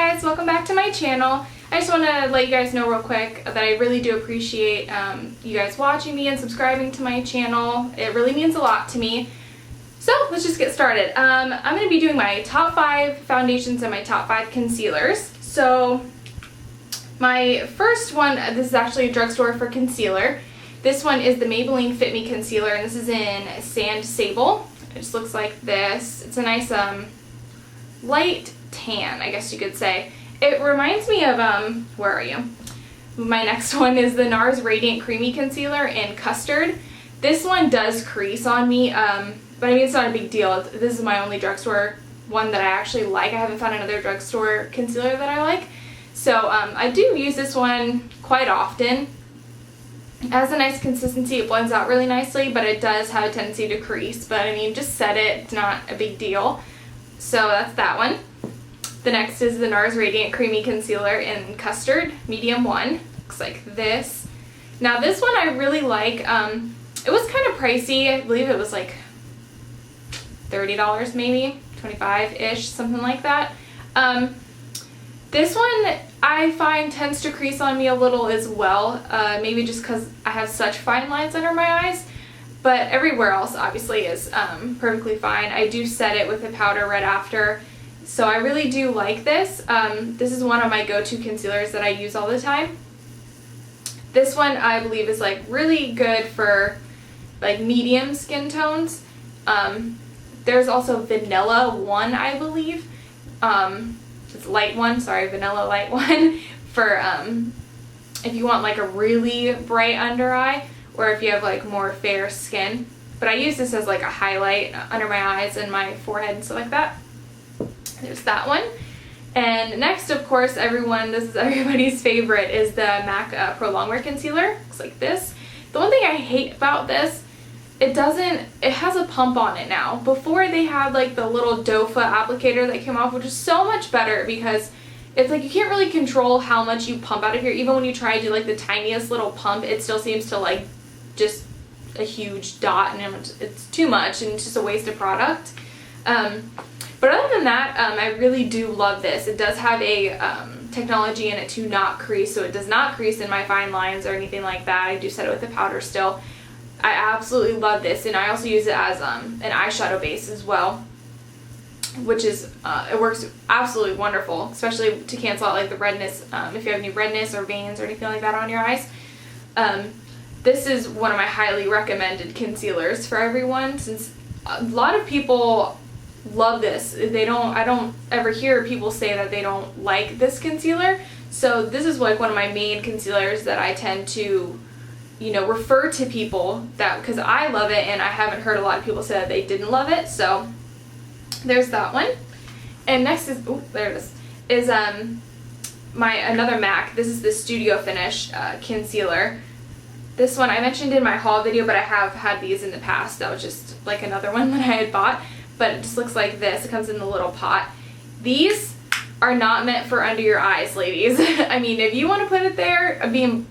guys, welcome back to my channel. I just want to let you guys know real quick that I really do appreciate you guys watching me and subscribing to my channel. It really means a lot to me. So let's just get started. I'm going to be doing my top 5 foundations and my top 5 concealers. So my first one, this is actually a drugstore for concealer. This one is the Maybeline Fit Me Concealer, and this is in Sand Sable. It just looks like this. It's a nice light tan, I guess you could say. It reminds me of, where are you? My next one is the Nars Radiant Creamy Concealer in Custard. This one does crease on me, but I mean, it's not a big deal. This is my only drugstore one that I actually like. I haven't found another drugstore concealer that I like. So I do use this one quite often. It has a nice consistency, it blends out really nicely, but it does have a tendency to crease. But I mean, just set it, it's not a big deal. So that's that one. The next is the Nars Radiant Creamy Concealer in Custard, medium 1. Looks like this. Now this one I really like. It was kind of pricey. I believe it was like $30 maybe, 25-ish, something like that. This one I find tends to crease on me a little as well, maybe just because I have such fine lines under my eyes, but everywhere else obviously is perfectly fine. I do set it with a powder right after, so I really do like this. This is one of my go-to concealers that I use all the time. This one I believe is like really good for like medium skin tones. There's also Vanilla 1, I believe. It's light one, sorry, vanilla light one for if you want like a really bright under eye or if you have like more fair skin. But I use this as like a highlight under my eyes and my forehead and stuff like that. There's that one. And next, of course, this is everybody's favorite, is the MAC Pro Longwear Concealer. Looks like this. The one thing I hate about this, it has a pump on it now. Before they had like the little dofa applicator that came off, which is so much better because it's like you can't really control how much you pump out of here. Even when you try to do like the tiniest little pump, it still seems to like just a huge dot, and it's too much and it's just a waste of product. But other than that, I really do love this. It does have a technology in it to not crease, so it does not crease in my fine lines or anything like that. I do set it with a powder still. I absolutely love this, and I also use it as an eyeshadow base as well, which is, it works absolutely wonderful, especially to cancel out like the redness, if you have any redness or veins or anything like that on your eyes. This is one of my highly recommended concealers for everyone, since a lot of people love this. I don't ever hear people say that they don't like this concealer, so this is like one of my main concealers that I tend to refer to people that, because I love it and I haven't heard a lot of people say that they didn't love it. So there's that one. And next is, there it is another MAC. This is the Studio Finish concealer. This one I mentioned in my haul video, but I have had these in the past. That was just like another one that I had bought, but it just looks like this. It comes in the little pot. These are not meant for under your eyes, ladies. I mean, if you want to put it there,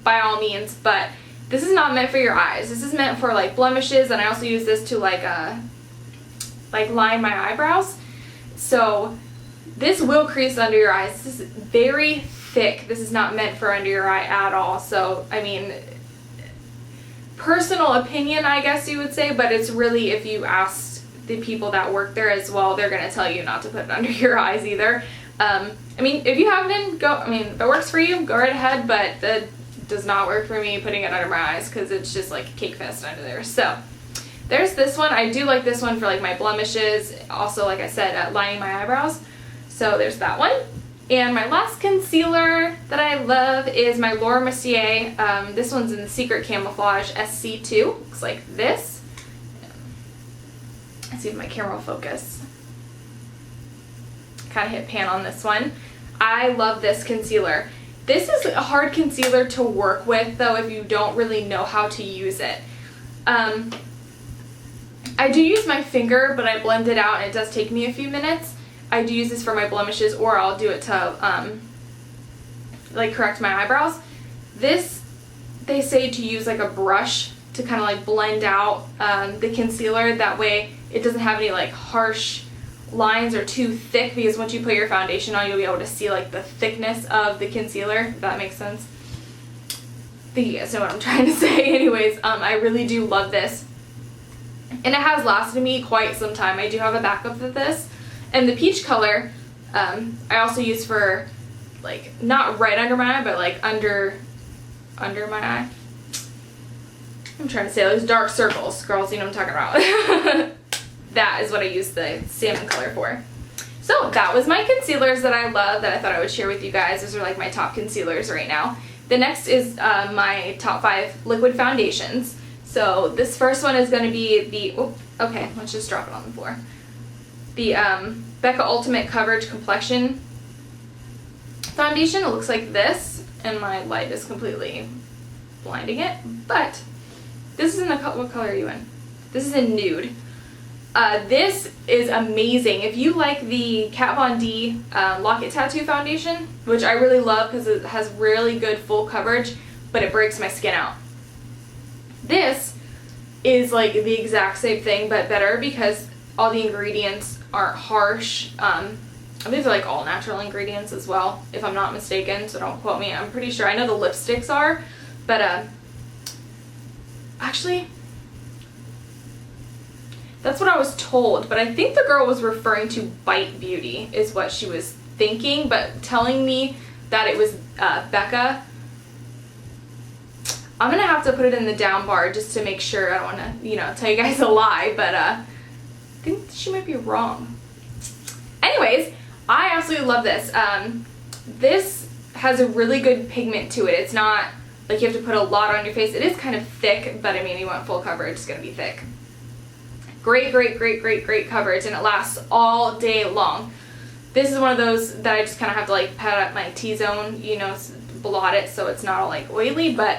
by all means, but this is not meant for your eyes. This is meant for like blemishes, and I also use this to like line my eyebrows. So this will crease under your eyes. This is very thick. This is not meant for under your eye at all. So I mean, personal opinion, I guess you would say, but it's really, if you ask the people that work there as well, they're gonna tell you not to put it under your eyes either. I mean, if you have it if it works for you, go right ahead, but the does not work for me putting it under my eyes because it's just like a cake fest under there. So there's this one. I do like this one for like my blemishes, also like I said, lining my eyebrows. So there's that one. And my last concealer that I love is my Mercier. This one's in the Secret Camouflage SC2. Looks like this. Let's see if my camera will focus. Kind of hit pan on this one. I love this concealer. This is a hard concealer to work with, though, if you don't really know how to use it. I do use my finger, but I blend it out, and it does take me a few minutes. I do use this for my blemishes, or I'll do it to like correct my eyebrows. This, they say to use like a brush to kind of like blend out the concealer. That way it doesn't have any like harsh lines are too thick, because once you put your foundation on, you'll be able to see like the thickness of the concealer, if that makes sense. I think you guys know what I'm trying to say. Anyways, I really do love this. And it has lasted me quite some time. I do have a backup of this. And the peach color, I also use for, like, not right under my eye, but like under my eye. I'm trying to say those dark circles. Girls, you know what I'm talking about. That is what I use the salmon color for. So that was my concealers that I love, that I thought I would share with you guys. Those are like my top concealers right now. The next is my top 5 liquid foundations. So this first one is going to be the, okay, let's just drop it on the floor. The Becca Ultimate Coverage Complexion Foundation. It looks like this, and my light is completely blinding it, but this is in the, what color are you in? This is in nude. This is amazing. If you like the Kat Von D Locket Tattoo Foundation, which I really love because it has really good full coverage, but it breaks my skin out. This is like the exact same thing, but better, because all the ingredients aren't harsh. These are like all natural ingredients as well, if I'm not mistaken, so don't quote me. I'm pretty sure. I know the lipsticks are, but actually, that's what I was told, but I think the girl was referring to Bite Beauty is what she was thinking, but telling me that it was Becca. I'm gonna have to put it in the down bar just to make sure. I don't want to, you know, tell you guys a lie, but I think she might be wrong. Anyways, I absolutely love this. This has a really good pigment to it. It's not like you have to put a lot on your face. It is kind of thick, but I mean, you want full coverage, it's gonna be thick. Great, great, great, great, great coverage, and it lasts all day long. This is one of those that I just kind of have to like pat up my T-zone, you know, blot it so it's not all like oily, but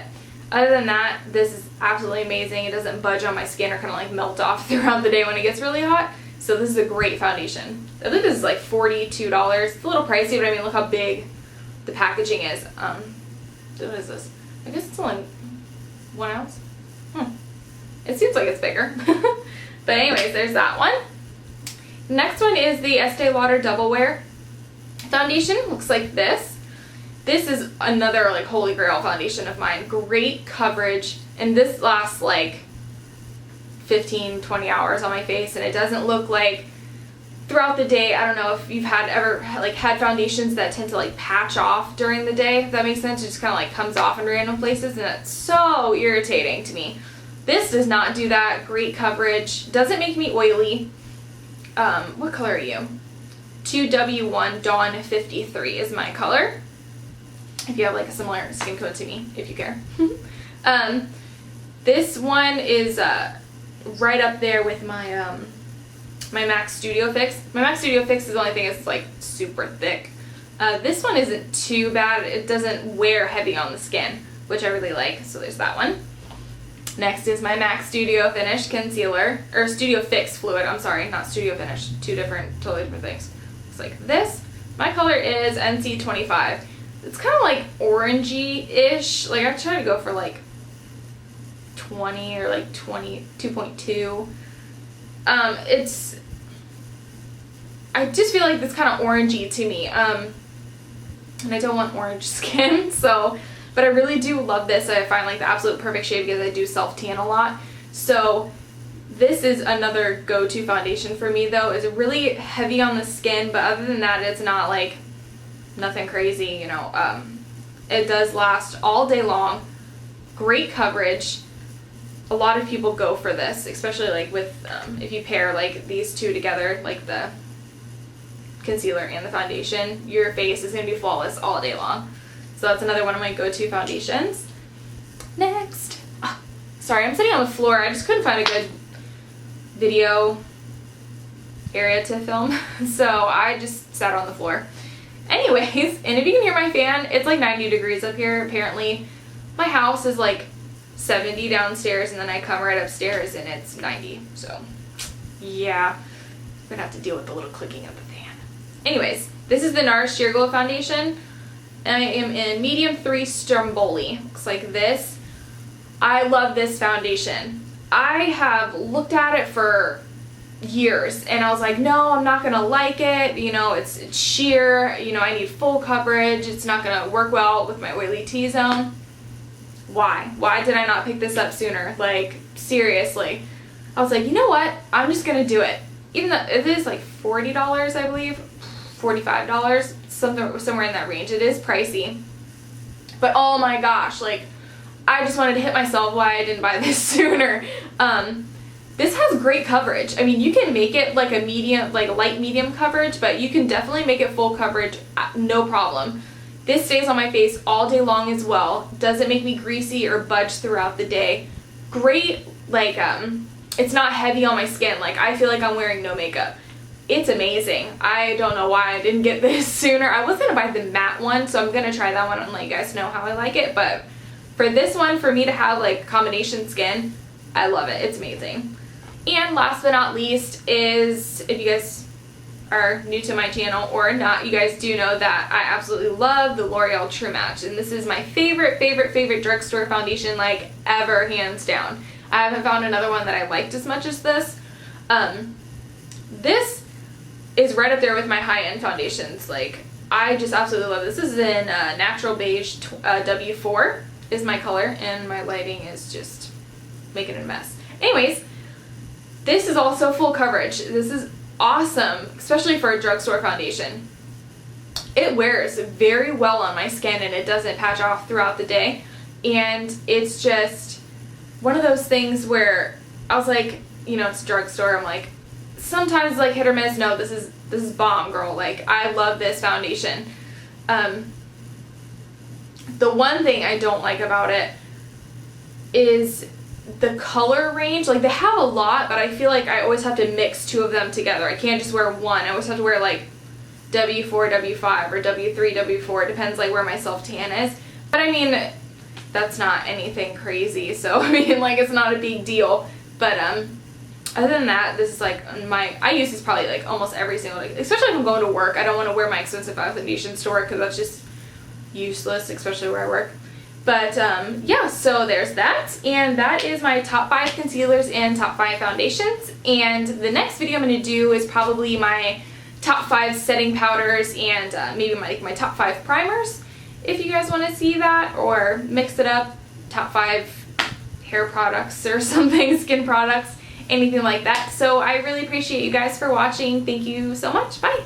other than that, this is absolutely amazing. It doesn't budge on my skin or kind of like melt off throughout the day when it gets really hot. So this is a great foundation. I think this is like $42. It's a little pricey, but I mean, look how big the packaging is. What is this? I guess it's only 1 ounce. It seems like it's bigger. But anyways, there's that one. Next one is the Estee Lauder Double Wear Foundation. Looks like this. This is another like holy grail foundation of mine. Great coverage, and this lasts like 15-20 hours on my face, and it doesn't look like throughout the day. I don't know if you've ever had foundations that tend to like patch off during the day, if that makes sense. It just kind of like comes off in random places, and that's so irritating to me. This does not do that. Great coverage. Doesn't make me oily. What color are you? 2W1 Dawn 53 is my color. If you have like a similar skin tone to me, if you care. This one is right up there with my my MAC Studio Fix. My MAC Studio Fix is the only thing that's like super thick. This one isn't too bad. It doesn't wear heavy on the skin, which I really like. So there's that one. Next is my MAC Studio Finish Concealer, or Studio Fix Fluid, I'm sorry, not Studio Finish, totally different things. It's like this. My color is NC25. It's kind of like orangey-ish, like I try to go for like 20 or like 22.2. I just feel like it's kind of orangey to me, and I don't want orange skin, so... But I really do love this. I find like the absolute perfect shade because I do self-tan a lot. So this is another go-to foundation for me though. It's really heavy on the skin, but other than that, it's not like nothing crazy, you know. It does last all day long. Great coverage. A lot of people go for this, especially like with, if you pair like these two together, like the concealer and the foundation, your face is going to be flawless all day long. So that's another one of my go-to foundations. Next. Oh, sorry, I'm sitting on the floor. I just couldn't find a good video area to film. So I just sat on the floor. Anyways, and if you can hear my fan, it's like 90 degrees up here. Apparently, my house is like 70 downstairs, and then I come right upstairs and it's 90. So, yeah. I'm gonna have to deal with the little clicking of the fan. Anyways, this is the Nars Sheer Glow Foundation. I am in medium 3 Stromboli. Looks like this. I love this foundation. I have looked at it for years, and I was like, no, I'm not gonna like it, you know, it's sheer, you know, I need full coverage, it's not gonna work well with my oily T-zone. Why did I not pick this up sooner? Like, seriously. I was like, you know what, I'm just gonna do it. Even though it is like $40, I believe, $45, somewhere in that range. It is pricey, but oh my gosh, like, I just wanted to hit myself why I didn't buy this sooner. This has great coverage. I mean, you can make it like a medium, like light medium coverage, but you can definitely make it full coverage, no problem. This stays on my face all day long as well. Doesn't make me greasy or budge throughout the day. Great, like, it's not heavy on my skin. Like, I feel like I'm wearing no makeup. It's amazing. I don't know why I didn't get this sooner. I was gonna buy the matte one, so I'm gonna try that one and let you guys know how I like it, but for this one, for me to have like combination skin, I love it. It's amazing. And last but not least is, if you guys are new to my channel or not, you guys do know that I absolutely love the L'Oreal True Match, and this is my favorite drugstore foundation, like, ever, hands down. I haven't found another one that I liked as much as this. This is right up there with my high-end foundations. Like, I just absolutely love this. This is in Natural Beige W4 is my color, and my lighting is just making a mess. Anyways, this is also full coverage. This is awesome, especially for a drugstore foundation. It wears very well on my skin, and it doesn't patch off throughout the day, and it's just one of those things where I was like, you know, it's a drugstore, I'm like, sometimes like hit or miss. No, this is bomb, girl. Like, I love this foundation. The one thing I don't like about it is the color range. Like, they have a lot, but I feel like I always have to mix two of them together. I can't just wear one. I always have to wear like W4, W5, or W3, W4. It depends like where my self-tan is. But I mean, that's not anything crazy. So I mean, like, it's not a big deal. But other than that, this is like I use this probably like almost every single day. Especially if I'm going to work. I don't want to wear my expensive foundations to work because that's just useless, especially where I work. But yeah, so there's that, and that is my top 5 concealers and top 5 foundations. And the next video I'm going to do is probably my top 5 setting powders and maybe my top 5 primers, if you guys want to see that, or mix it up, top 5 hair products or something, skin products, anything like that. So I really appreciate you guys for watching. Thank you so much. Bye.